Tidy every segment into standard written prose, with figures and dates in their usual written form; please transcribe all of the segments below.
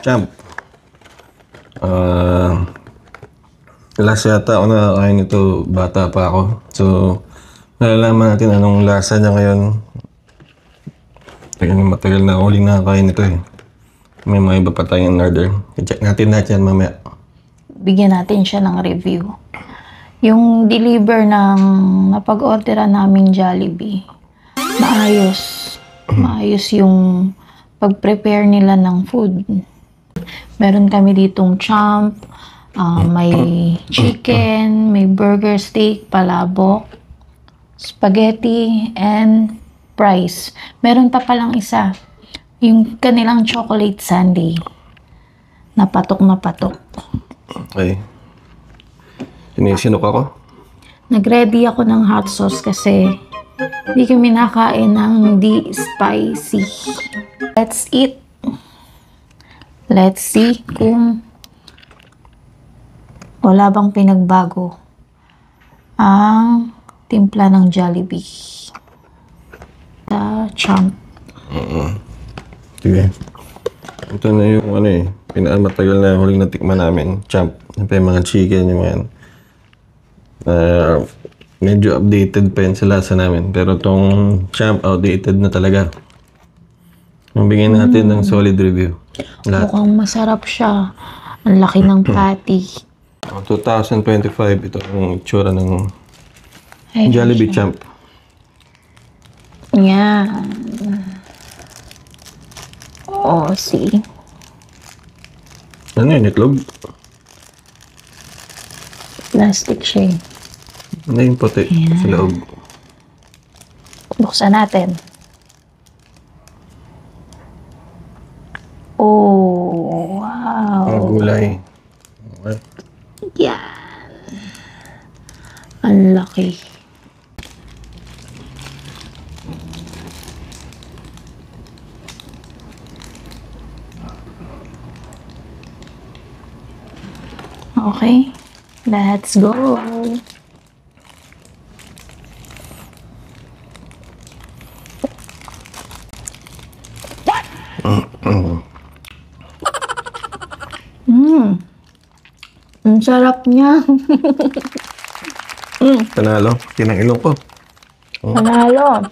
Champ. Last yata ako nakakain ito, bata pa ako. So, nalalaman natin anong lasa niya ngayon. Matagal na uling nakakain ito eh. May mga iba pa tayong order. I-check natin lahat yan mamaya. Bigyan natin siya ng review. Yung deliver ng napag-orderan naming Jollibee, maayos. Maayos yung pag-prepare nila ng food. Meron kami ditong champ, may chicken, may burger, steak, palabok, spaghetti, and fries. Meron pa palang isa, yung kanilang chocolate sundae. Napatok na patok. Okay. Sinisinok ako? Nag-ready ako ng hot sauce kasi hindi kami nakain ng hindi spicy. Let's eat. Let's see kung wala bang pinagbago ang timpla ng Jollibee. The champ. Sige. Ito na yung ano eh, pinakamatagal na huling natikman namin. Champ. Yung mga chicken, yung mga yan. Medyo updated pa yun sa lasa namin. Pero tong champ, outdated na talaga. Bigyan natin ng solid review. Lahat. Mukhang masarap siya. Ang laki ng patty. 2025, ito yung itsura ng Ay, Jollibee Champ. Yan. Oh, see. Ano yun, itlog? Plastic siya. Ano yung puti sa loob? Buksan natin. Oh, wow. Ang gulay. Okay. Yan. Ang laki. Okay, let's go. Ang sarap niya. Panalo. Kinang ilong ko. Panalo.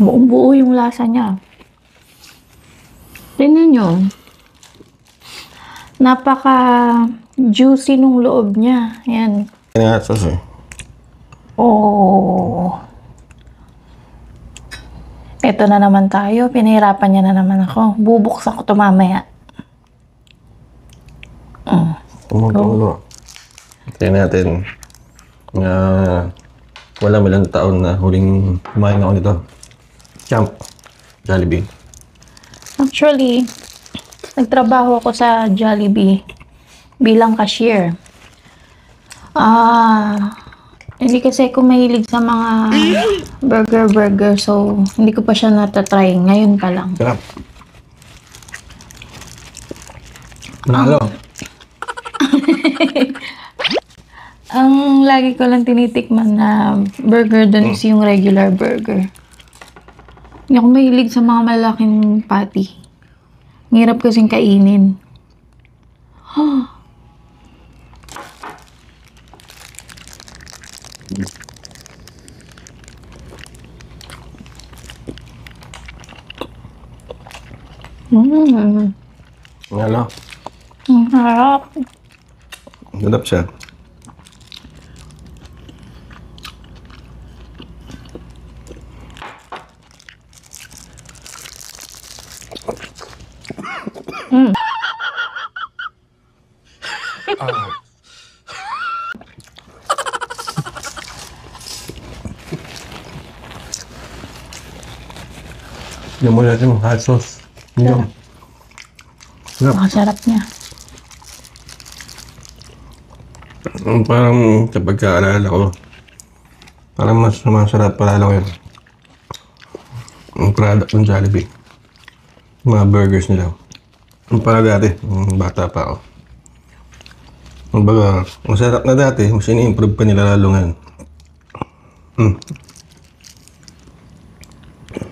Buong-buo yung lasa niya. Tingnan nyo. Napaka-juicy nung loob niya. Ayan. Kinahasos eh. Oh. Ito na naman tayo. Pinahirapan niya na naman ako. Bubuksan ko ito mamaya. Tumutulo. Tingnan natin. Wala malang taon na huling kumain ako nito. Champ. Jollibee. Actually, nagtrabaho ako sa Jollibee bilang cashier. Hindi kasi ako mahilig sa mga burger, so hindi ko pa siya natatry. Ngayon pa lang. Sarap. Panalo. Ang lagi ko lang tinitikman na burger doon is yung regular burger. Hindi ako mahilig sa mga malaking patty. Ang hirap kasing kainin. Panalo. Ang harap. Sarap siya. Yung mo natin yung hot sauce. Yung. Sarap. Masarap niya. Parang kapag kaalala ko, parang mas masarap palalo ko yun. Ang product ng Jollibee. Mga burgers nila. Ang para dati, bata pa ako. Kumbaga, ang sarap na dati, mas ini-improve pa nila lalo ngayon.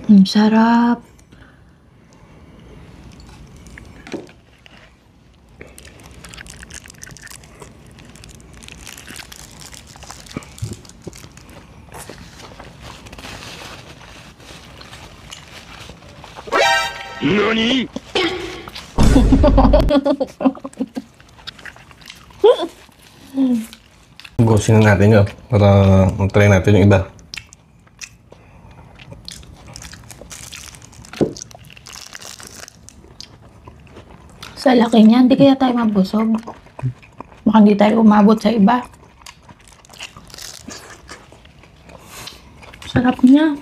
Ang sarap. Busin na natin yun para try natin yung iba. Sa laki niya, hindi kaya tayo mabusog. Baka hindi tayo umabot sa iba. Sarap niya.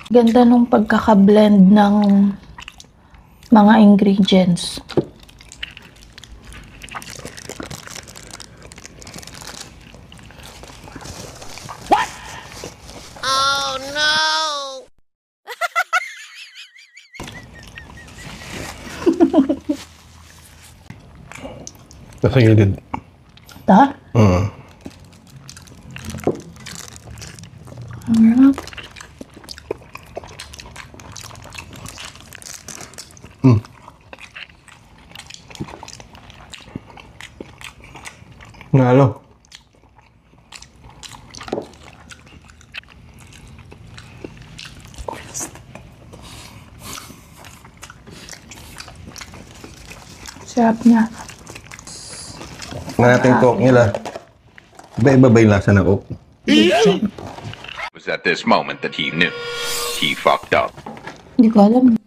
Ganda nung pagkaka-blend ng mga ingredients. Nasa gilid. Ta? Sarap. Nalo. Sarap niya. Nga natin coke nila. Iba-iba ba yung lasa ng coke? It was at this moment that he knew he fucked up. Hindi ko alam.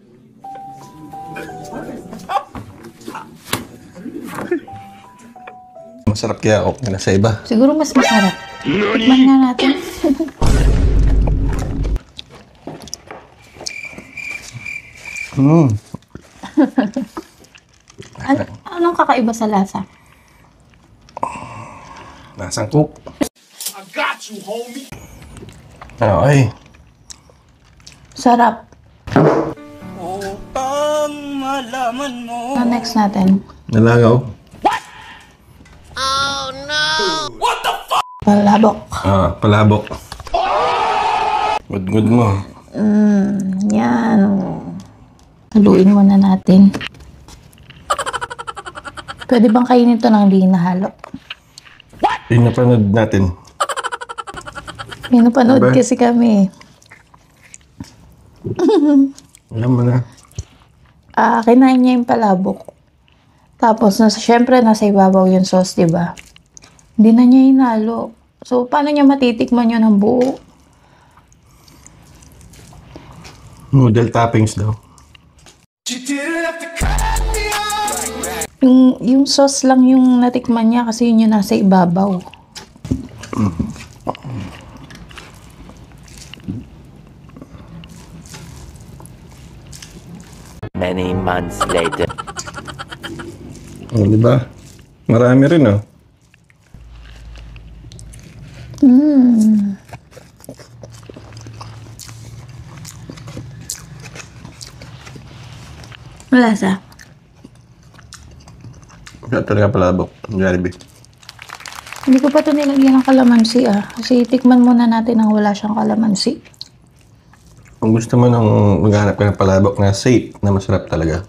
Masarap kaya coke nila sa iba. Siguro mas masarap. Tikman nga natin. Anong kakaiba sa lasa? Lasang coke. I got you, homie! Okay. Sarap. Upang malaman mo. Ano next natin? Nalagaw. Palabok. Palabok. Good mo. Yan. Haluin muna natin. Pwede bang kainin ito ng di nahalo? Yung napanood natin. May napanood Diba? kasi kami. Alam mo na. Kinain niya yung palabok. Tapos, syempre, nasa ibabaw yung sauce, diba? Hindi na niya hinalo. So, paano niya matitikman yun ng buo? Noodle toppings daw. Yung sauce lang yung natikman niya kasi yun yung nasa ibabaw. Many months later. Oh, di ba? Marami rin, oh. Malasa. Kaya talaga palabok. Jollibee. Hindi ko pa ito nilagyan ng kalamansi kasi tikman muna natin ang wala siyang kalamansi. Kung gusto mo nang maghanap ka ng palabok na safe, na masarap talaga.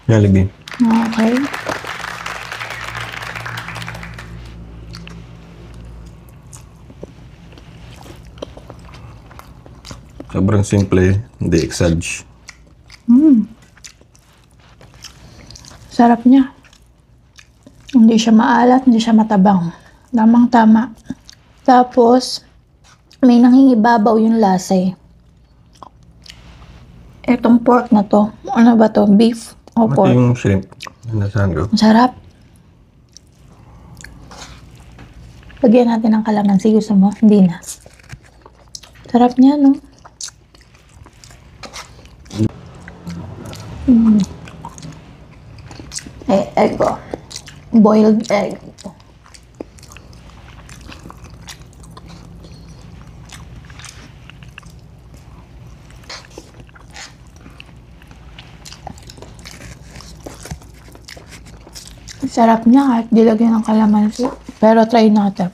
Jollibee. Okay. Sobrang simple, hindi exage. Sarap niya. Hindi siya maalat, hindi siya matabang. Tamang-tama. Tapos, may nangingibabaw yung lasa eh. Itong pork na to. Ano ba to? Beef o Ito pork? yung shrimp. Nasahan ko. Ang sarap. Lagyan natin ng kalamansi. Gusto mo? Hindi na. Sarap niya, no? Egg ko. Boiled egg. Sarap niya kahit dilagyan ng kalamansi. Pero try natin.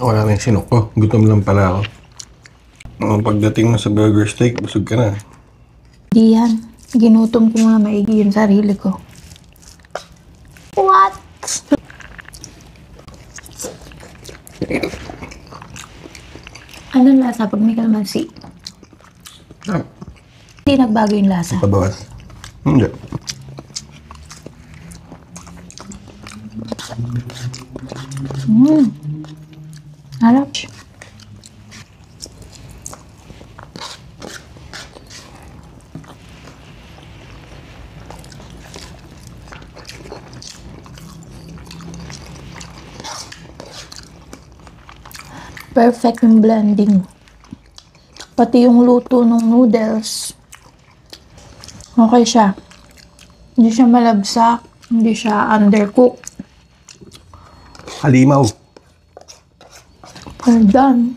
Wala na yung sinok ko. Gutom lang pala ako. Pagdating mo sa burger steak, busog ka na. Di yan. Ginutom ko nga maigi yung sarili ko. What? Anong lasa pag may kalamansi? Ah, Hindi nagbago yung lasa. pabawas. Hindi. Harap. Perfect yung blending. Pati yung luto ng noodles. Okay siya. Hindi siya malabsak. Hindi siya undercooked. Halimaw. Well done.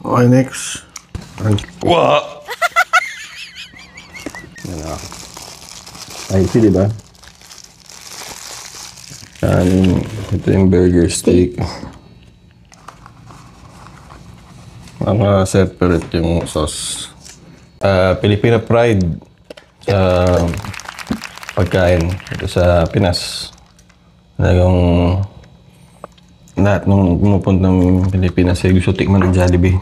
Okay, next. Wow! Yan na. Spicy, di ba? Ito yung burger steak. Separate yung sauce. Filipino pride sa pagkain ito sa Pinas. Talagang lahat nung pumupunta ng Pilipinas ay gusto tikman ng Jollibee.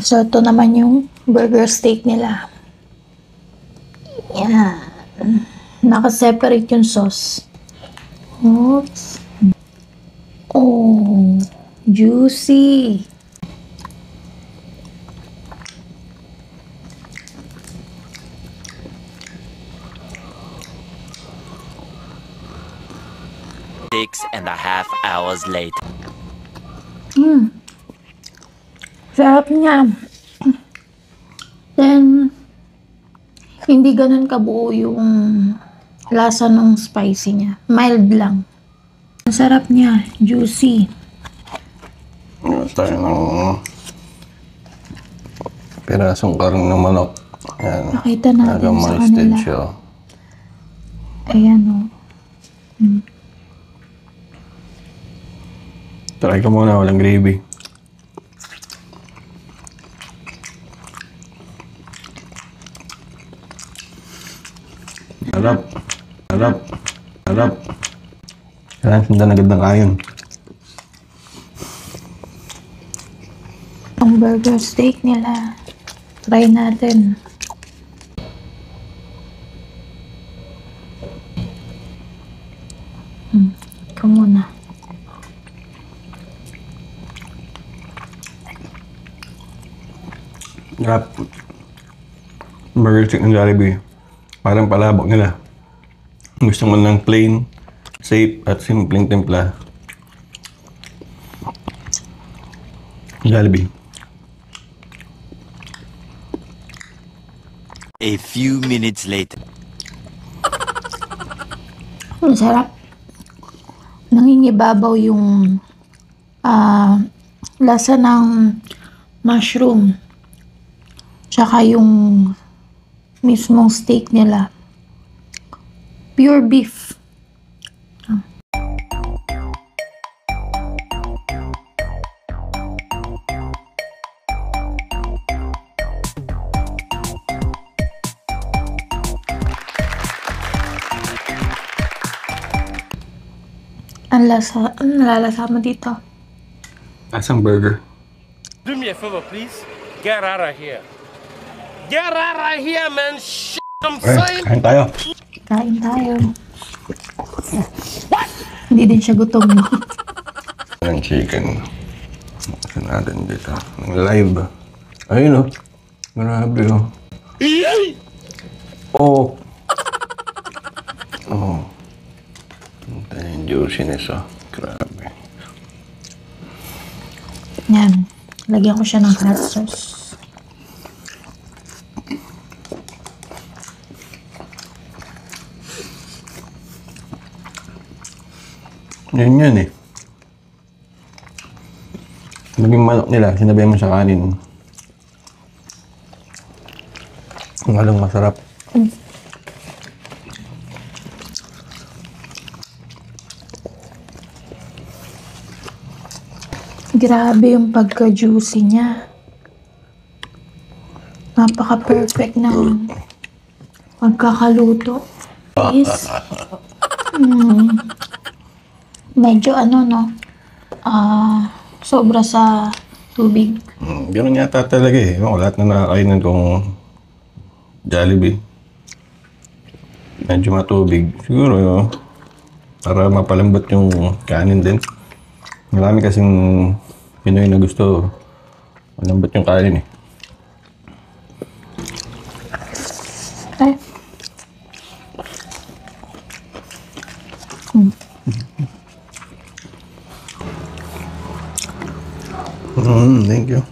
So, ito naman yung burger steak nila. Yan. Naka-separate yung sauce. Oops. Oh, juicy. Six and a half hours later. Sarap niya. Then, hindi ganun kabuo yung lasa ng spicy niya. Mild lang. Ang sarap niya. Juicy. Tayo ng pirasong karong ng manok. Yan. Pakita natin Talagang sa moisted kanila. siya. Ayan o. Try ko muna, walang gravy. Sarap. Sarap. Sarap. Kailangan sundan agad ng kayon. Ang burger steak nila. Try natin. Ikaw muna. Sarap. Burger steak ng Jollibee. Parang palabok nila. Gusto mo ng plain, safe, at simpleng timpla. Jollibee. A few minutes later. Ang sarap. Nangingibabaw yung lasa ng mushroom. Tsaka yung mismong steak nila. Pure beef. Ang lasa, ang nalalasa mo dito. Asang burger. Do me a favor, please. Get out of here. Get out of here, man. Shit, I'm saying. Kain tayo. Kain tayo. Hindi din siya gutom, no? Ng chicken. Kasi natin dito. Ng live. Ayun oh. Grabe oh. Oh. Oh. Ito yung juiciness oh. Grabe. Yan. Lagyan ko siya ng hot sauce. Yan eh. Naging manok nila, sinabi mo sa kanin. Ang halong masarap. Grabe yung pagka-juicy niya. Napaka-perfect ng pagkakaluto. Is, medyo ano no, sobra sa tubig. Ganun yata talaga eh. Ewan ko, lahat na nakakainan kong Jollibee. Medyo matubig. Siguro, para mapalambot yung kanin din. Marami kasing Pinoy na gusto malambot yung kanin eh. Ay. Thank you.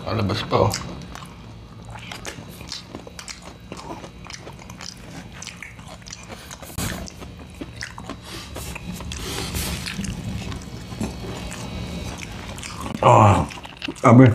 Alabas pa oh. Abe.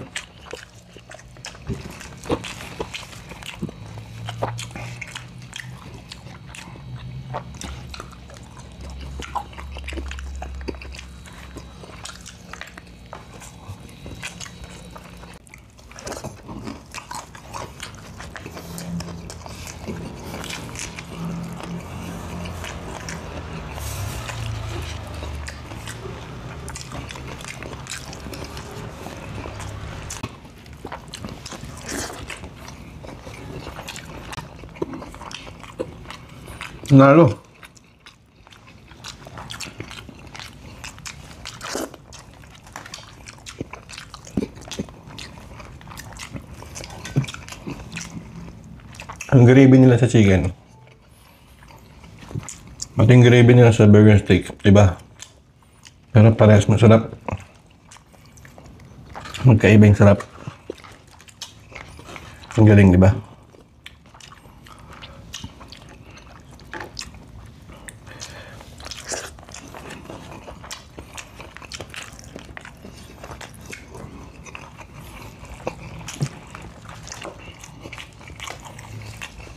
Nalo. Ang gravy nila sa chicken. At yung gravy nila sa burger steak, diba? Pero parehas masarap. Magkaiba yung sarap. Ang galing, diba?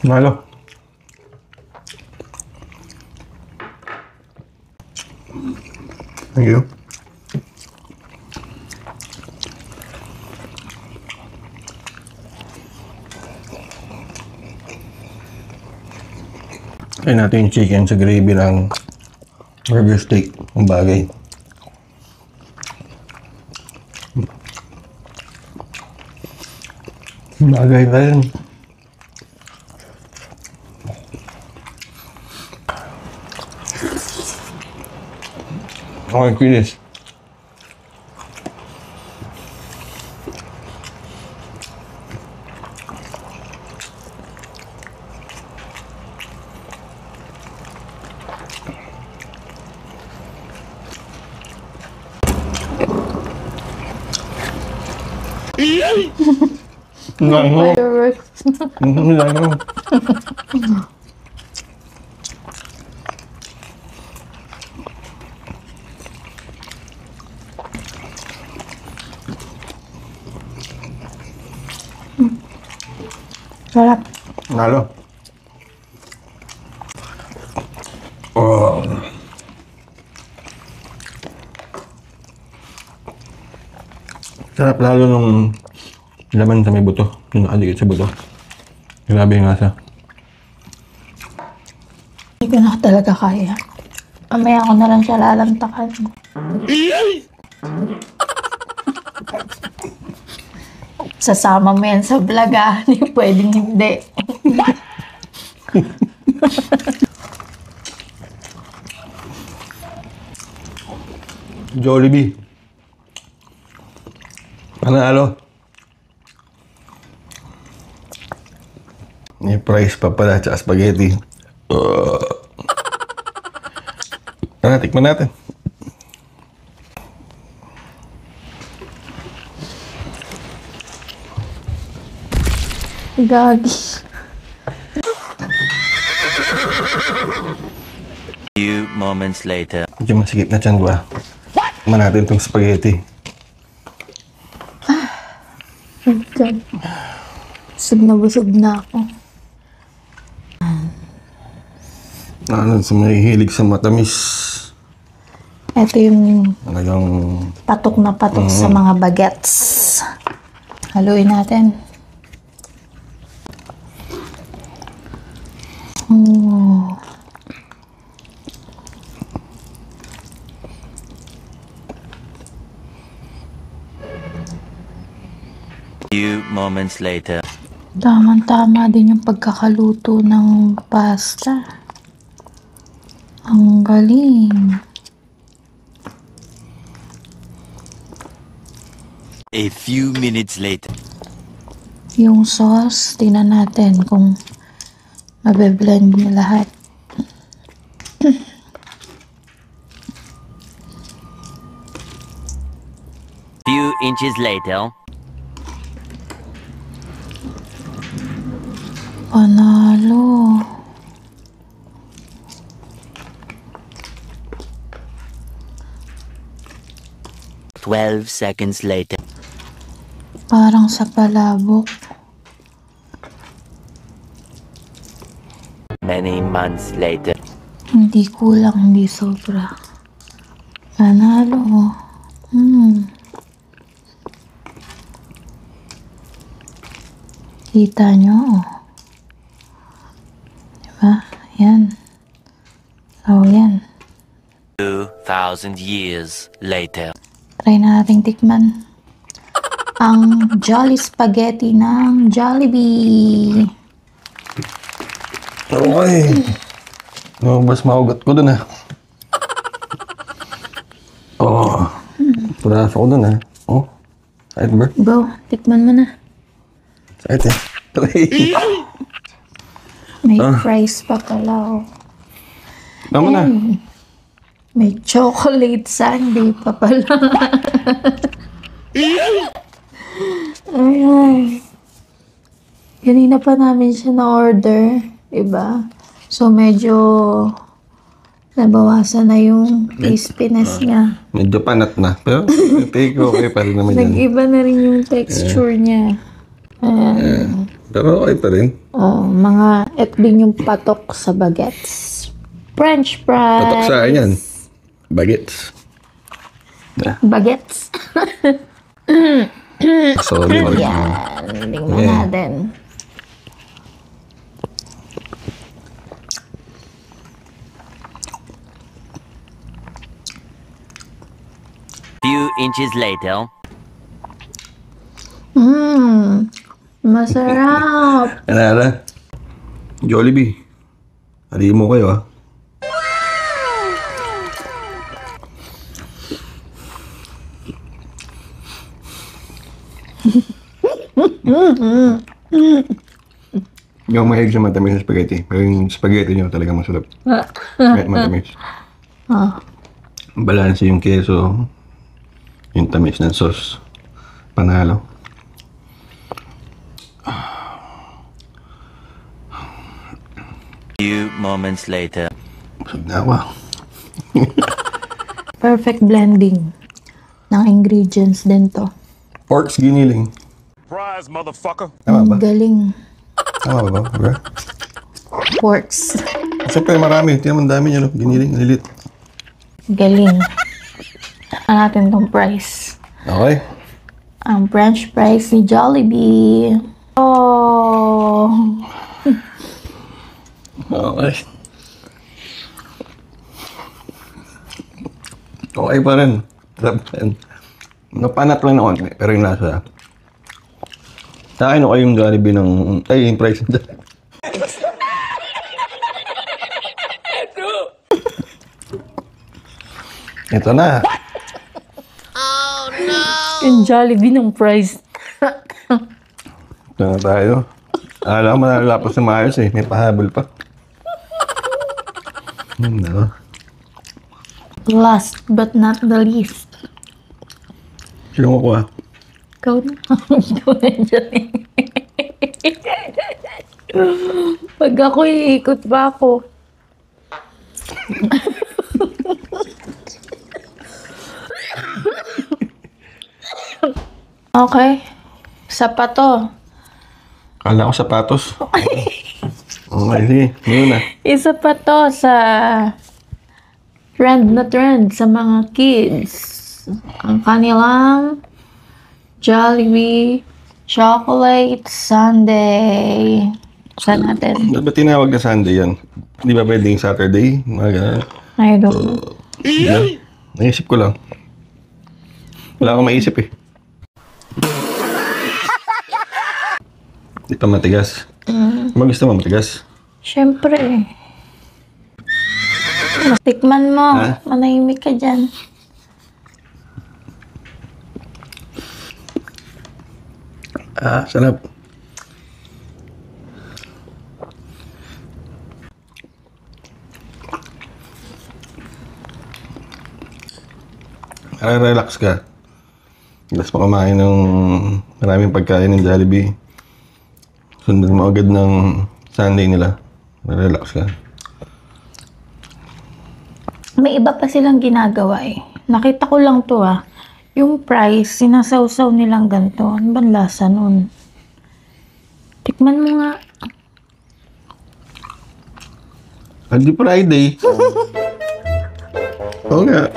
Malo. Thank you. Try natin yung chicken sa gravy ng burger steak. Ang bagay. Bagay pa rin. Okay, kinis. Lango. Fireworks. Lango. Sarap. Nalo. Oh. Sarap lalo nung laman sa may buto. Yung nakadikit sa buto. Grabe yung asa. Hindi ko na talaga kaya. Mamaya ako na lang siya lalantakan. Sasama mo yan sa vlog ah. Hindi pwedeng hindi. Jollibee. Panalo. May price pa pala tsaka spaghetti. Tara, tikman natin. Gagi. Few moments later. Medyo masigit na tiyan ko ah. Tikman natin itong spaghetti. Oh God. Busog na ako. Ano, sa may hilig sa matamis. Ito yung Talagang patok na patok sa mga bagets. Haluin natin. Few moments later. Tamang-tama din yung pagkakaluto ng pasta. Ang galing. A few minutes later. Yung sauce, tingnan natin kung mabe-blend niya lahat. Few inches later. Panalo. "12 seconds later. Parang sa palabok. Many months later. Hindi kulang, hindi sobra. Panalo. Kita nyo, oh. Diba? Yan. So, yan. 2,000 years later. Try na nating tikman ang Jolly Spaghetti ng Jollibee. okay. No, mas maugat ko dun Oh. Puraso ko dun Oh. Sait ba? Go, tikman mo na. Sait May fries pa pala, oh. Tama na. May chocolate sundae pa pala. Ayan. Kanina pa namin siya na-order, diba? So, medyo nabawasan na yung crispiness niya. Medyo panat na. Pero take okay pa rin naman yan. Nag-iba na rin yung texture niya. Ayan. Pero okay pa rin. Oh, ito din yung patok sa bagets. French fries. Patok sa akin yan. Bagets. Bagets. Sorry. Yan. Tingnan natin. Few inches later. Masarap. Ano? Jollibee. Hali mo kayo Yung mahilig sa matamis na spaghetti. Pero yung spaghetti nyo talaga masarap. Matamis. Balanse yung keso. Yung tamis ng sauce. Panalo. Few moments later. Busog na ako. Perfect blending ng ingredients din to. Pork's giniling. Surprise, motherfucker. Tama ba? Ang galing. Tama ba? Okay. Porks. Siyempre marami. Tingnan mo, dami nyo. Giniling. Lilit. Galing. Ano natin tong price? Okay. Ang French fries ni Jollibee. Oh. Okay. Okay pa rin. Sarap yan. Napanat lang na konti. Pero yung lasa. Sa akin okay yung Jollibee ng... Ay, yung price na. Ito na. Yung Jollibee ng price. Ito na tayo. Alam mo, malalapos na maayos eh. May pahabol pa. No. Last but not the least. Sino kukuha? Ikaw na. Ikaw na dyan eh. Pag ako iikot pa ako. Okay. Sapat to. Kala ko sapatos. Okay, sige. Yun na. Isa pa to sa trend na trend sa mga kids. Ang kanilang Jollibee Chocolate Sundae. Saan natin? Ba't ba tinawag na Sunday yan? Di ba pwedeng Saturday? Mga ganun. I don't know. Yeah. Naisip ko lang. Wala akong maisip eh. Ito matigas. Gusto mo matigas? Siyempre. Tikman mo. Ha? Manahimik ka dyan. Ah, sarap. Relax ka. Tapos pa kumain ng maraming pagkain ng Jollibee. Sundan mo agad ng Sunday nila. Relax ka. May iba pa silang ginagawa eh. Nakita ko lang to ah. Yung price, sinasawsaw nilang ganito. Ano ba lasa nun? Tikman mo nga. Happy Friday. Oo nga.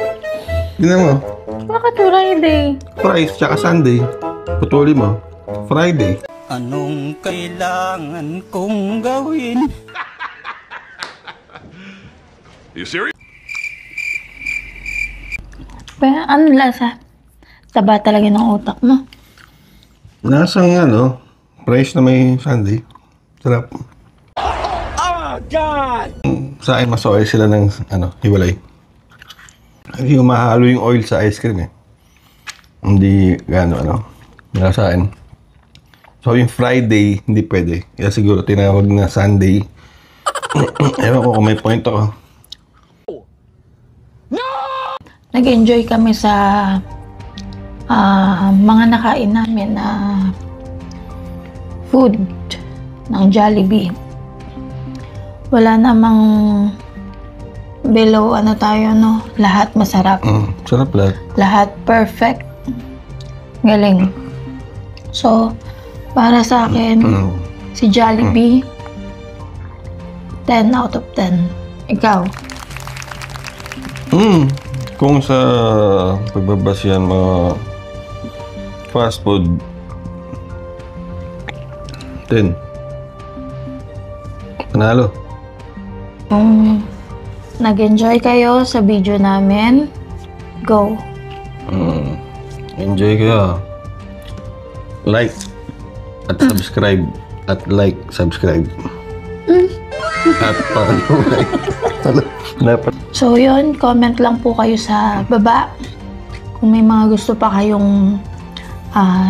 Tingnan mo. Bakit Friday? Price tsaka Sunday. Putuli mo. Friday. Anong kailangan kong gawin? You serious? Pero ano lasa? Taba talaga ng utak mo. Nasang ano, price na may Sunday. Sarap. Oh, God! Sa akin, mas oil sila ng hiwalay. Hindi humahalo yung oil sa ice cream eh. Hindi gano'n Wala sa akin. So yung Friday, hindi pwede. Kaya siguro tinawag na Sunday. Ewan ko kung may point ako. Nag-enjoy kami sa mga nakain namin na food ng Jollibee. Wala namang below lahat masarap. Sarap lahat. Lahat perfect. Galing. So, para sa akin, si Jollibee, 10 out of 10. Ikaw? Kung sa pagbabasyan mga fast food, 10. Panalo. Kung nag-enjoy kayo sa video namin, go. Enjoy kayo. Like at subscribe. At like, subscribe. At follow. Dapat. So yun, comment lang po kayo sa baba kung may mga gusto pa kayong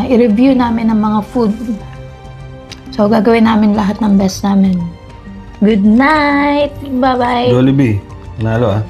i-review namin ng mga food. So gagawin namin lahat ng best namin. Good night! Bye-bye! Jollibee. Panalo ah.